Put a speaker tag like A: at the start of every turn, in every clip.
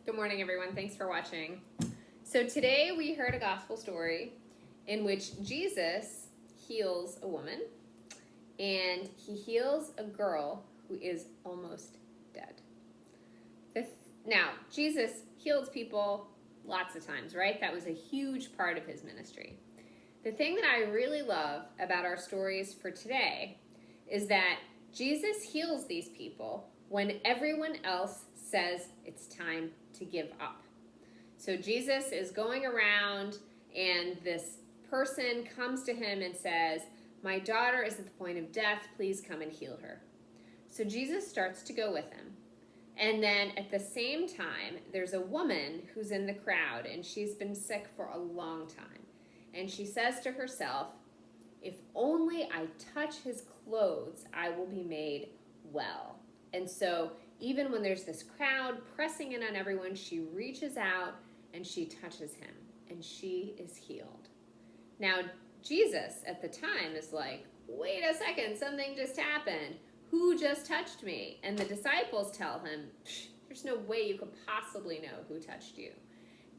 A: Good morning, everyone. Thanks for watching. So today we heard a gospel story in which Jesus heals a woman, and he heals a girl who is almost dead. Now, Jesus heals people lots of times, right? That was a huge part of his ministry. The thing that I really love about our stories for today is that Jesus heals these people when everyone else says it's time to give up. So Jesus is going around and this person comes to him and says, "My daughter is at the point of death, please come and heal her." So Jesus starts to go with him. And then at the same time, there's a woman who's in the crowd and she's been sick for a long time. And she says to herself, "If only I touch his clothes, I will be made well." And so even when there's this crowd pressing in on everyone, she reaches out and she touches him and she is healed. Now, Jesus at the time is like, "Wait a second, something just happened. Who just touched me?" And the disciples tell him, "There's no way you could possibly know who touched you."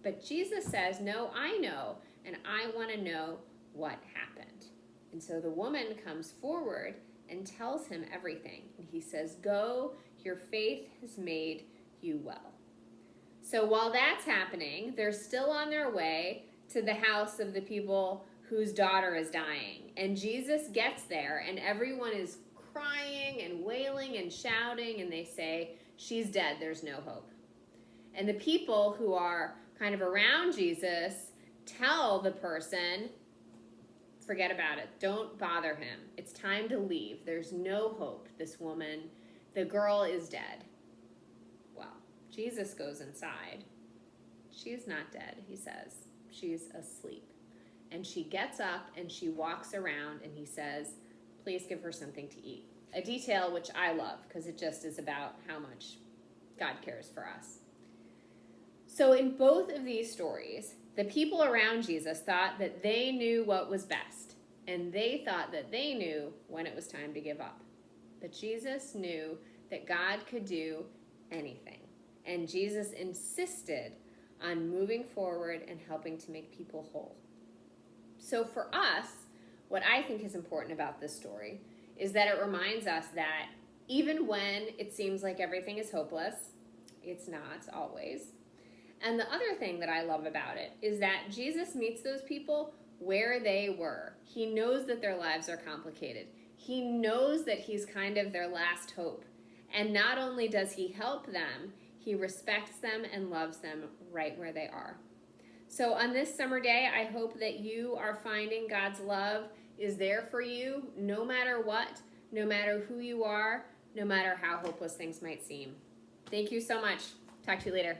A: But Jesus says, "No, I know, and I want to know what happened." And so the woman comes forward and tells him everything. And he says, "Go, your faith has made you well." So while that's happening, they're still on their way to the house of the people whose daughter is dying. And Jesus gets there, and everyone is crying and wailing and shouting, and they say, "She's dead, there's no hope." And the people who are kind of around Jesus tell the person, "Forget about it. Don't bother him. It's time to leave. There's no hope. This woman, the girl is dead." Well, Jesus goes inside. "She's not dead," he says. "She's asleep." And she gets up and she walks around and he says, "Please give her something to eat." A detail which I love because it just is about how much God cares for us. So in both of these stories, the people around Jesus thought that they knew what was best, and they thought that they knew when it was time to give up. But Jesus knew that God could do anything, and Jesus insisted on moving forward and helping to make people whole. So for us, what I think is important about this story is that it reminds us that even when it seems like everything is hopeless, it's not always. And the other thing that I love about it is that Jesus meets those people where they were. He knows that their lives are complicated. He knows that he's kind of their last hope. And not only does he help them, he respects them and loves them right where they are. So on this summer day, I hope that you are finding God's love is there for you no matter what, no matter who you are, no matter how hopeless things might seem. Thank you so much. Talk to you later.